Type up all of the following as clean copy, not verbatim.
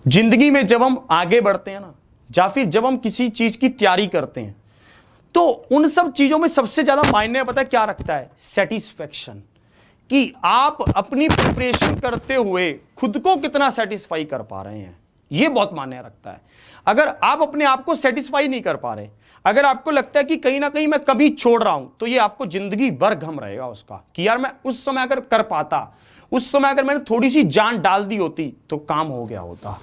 जिंदगी में जब हम आगे बढ़ते हैं ना, या फिर जब हम किसी चीज की तैयारी करते हैं, तो उन सब चीजों में सबसे ज्यादा मायने पता है क्या रखता है? सेटिस्फेक्शन। कि आप अपनी प्रिपरेशन करते हुए खुद को कितना सेटिस्फाई कर पा रहे हैं, यह बहुत मायने रखता है। अगर आप अपने आप को सेटिस्फाई नहीं कर पा रहे, अगर आपको लगता है कि कहीं ना कहीं मैं कभी छोड़ रहा हूं, तो ये आपको जिंदगी भर गम रहेगा उसका कि यार मैं उस समय अगर कर पाता, उस समय अगर मैंने थोड़ी सी जान डाल दी होती तो काम हो गया होता।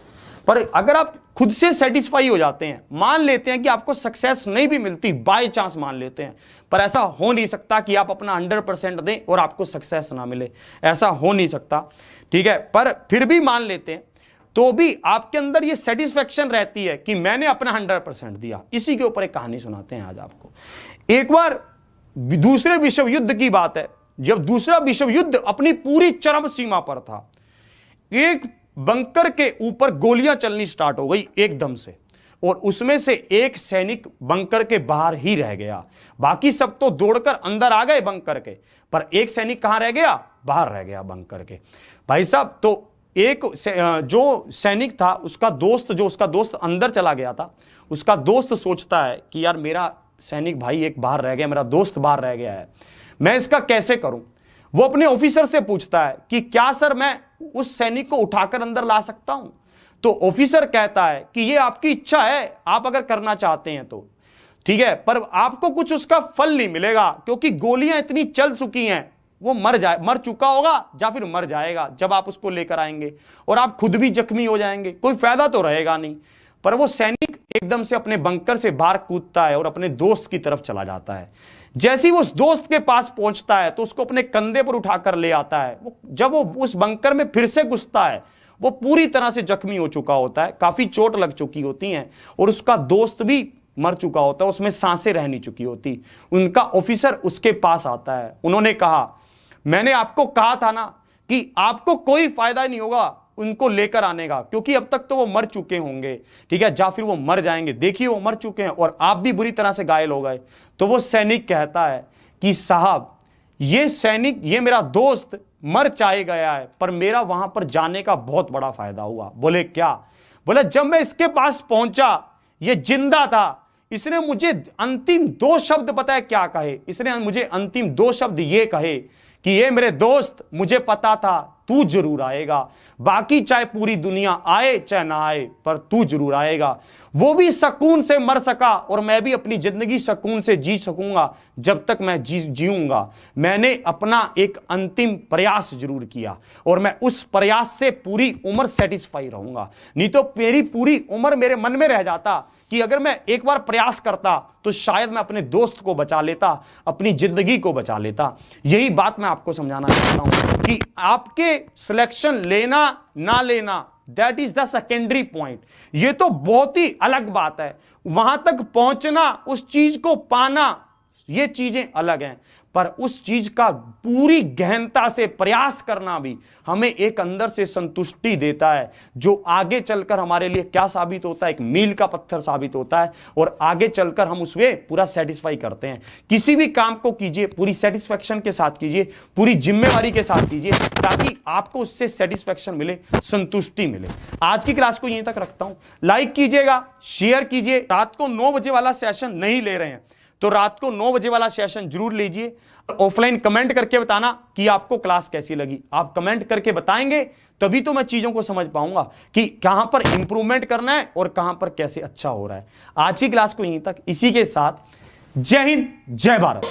पर अगर आप खुद से सेटिस्फाई हो जाते हैं, मान लेते हैं कि आपको सक्सेस नहीं भी मिलती, बाय चांस मान लेते हैं, पर ऐसा हो नहीं सकता कि आप अपना 100% दें और आपको सक्सेस ना मिले, ऐसा हो नहीं सकता, ठीक है। पर फिर भी मान लेते हैं, तो भी आपके अंदर ये सेटिस्फेक्शन रहती है कि मैंने अपना 100% दिया। इसी के ऊपर एक कहानी सुनाते हैं आज आपको। एक बार दूसरे विश्व युद्ध की बात है, जब दूसरा विश्व युद्ध अपनी पूरी चरम सीमा पर था, एक बंकर के ऊपर गोलियां चलनी स्टार्ट हो गई एकदम से, और उसमें से एक सैनिक बंकर के बाहर ही रह गया। बाकी सब तो दौड़कर अंदर आ गए बंकर के, पर एक सैनिक कहां रह गया? बाहर रह गया बंकर के। भाई साहब, तो एक जो सैनिक था, उसका दोस्त अंदर चला गया था। उसका दोस्त सोचता है कि यार मेरा सैनिक भाई एक बाहर रह गया, मेरा दोस्त बाहर रह गया है, मैं इसका कैसे करूं? वो अपने ऑफिसर से पूछता है कि क्या सर मैं उस सैनिक को उठाकर अंदर ला सकता हूं? तो ऑफिसर कहता है कि ये आपकी इच्छा है, आप अगर करना चाहते हैं तो ठीक है, पर आपको कुछ उसका फल नहीं मिलेगा, क्योंकि गोलियां इतनी चल चुकी हैं, वो मर चुका होगा या फिर मर जाएगा जब आप उसको लेकर आएंगे, और आप खुद भी जख्मी हो जाएंगे, कोई फायदा तो रहेगा नहीं। पर वो सैनिक एकदम से अपने बंकर से बाहर कूदता है और अपने दोस्त की तरफ चला जाता है। जैसे ही वो उस दोस्त के पास पहुंचता है तो उसको अपने कंधे पर उठाकर ले आता है। जब वो उस बंकर में फिर से घुसता है, वो पूरी तरह से जख्मी हो चुका होता है, काफी चोट लग चुकी होती हैं, और उसका दोस्त भी मर चुका होता है, उसमें सांसें रह नहीं चुकी होती। उनका ऑफिसर उसके पास आता है। उन्होंने कहा, मैंने आपको कहा था ना कि आपको कोई फायदा नहीं होगा उनको लेकर आने का, क्योंकि अब तक तो वो मर चुके होंगे, ठीक है, या फिर वो मर जाएंगे। देखिए वो मर चुके हैं और आप भी बुरी तरह से घायल हो गए। तो वो सैनिक कहता है कि साहब, ये मेरा दोस्त मर चाहे गया है, पर मेरा वहां पर जाने का बहुत बड़ा फायदा हुआ। बोले क्या? बोले जब मैं इसके पास पहुंचा, ये जिंदा था, इसने मुझे अंतिम 2 शब्द पता है क्या कहे? इसने मुझे अंतिम 2 शब्द ये कहे कि ये मेरे दोस्त, मुझे पता था तू जरूर आएगा, बाकी चाहे पूरी दुनिया आए चाहे ना आए, पर तू जरूर आएगा। वो भी सुकून से मर सका और मैं भी अपनी जिंदगी सुकून से जी सकूंगा जब तक मैं जीऊंगा। मैंने अपना एक अंतिम प्रयास जरूर किया और मैं उस प्रयास से पूरी उम्र सेटिस्फाई रहूंगा। नहीं तो मेरी पूरी उम्र मेरे मन में रह जाता कि अगर मैं एक बार प्रयास करता तो शायद मैं अपने दोस्त को बचा लेता, अपनी जिंदगी को बचा लेता। यही बात मैं आपको समझाना चाहता हूं कि आपके सिलेक्शन लेना ना लेना, that is the secondary point. ये तो बहुत ही अलग बात है, वहां तक पहुंचना, उस चीज को पाना, ये चीजें अलग हैं। पर उस चीज का पूरी गहनता से प्रयास करना भी हमें एक अंदर से संतुष्टि देता है, जो आगे चलकर हमारे लिए क्या साबित होता है? एक मील का पत्थर साबित होता है, और आगे चलकर हम उसमें पूरा सेटिस्फाई करते हैं। किसी भी काम को कीजिए पूरी सेटिस्फेक्शन के साथ कीजिए, पूरी जिम्मेवारी के साथ कीजिए, ताकि आपको उससे सेटिस्फेक्शन मिले, संतुष्टि मिले। आज की क्लास को यहीं तक रखता हूं। लाइक कीजिएगा, शेयर कीजिए। रात को 9 बजे वाला सेशन नहीं ले रहे हैं तो रात को 9 बजे वाला सेशन जरूर लीजिए। ऑफलाइन कमेंट करके बताना कि आपको क्लास कैसी लगी। आप कमेंट करके बताएंगे तभी तो मैं चीजों को समझ पाऊंगा कि कहां पर इंप्रूवमेंट करना है और कहां पर कैसे अच्छा हो रहा है। आज की क्लास को यहीं तक। इसी के साथ जय हिंद, जय भारत।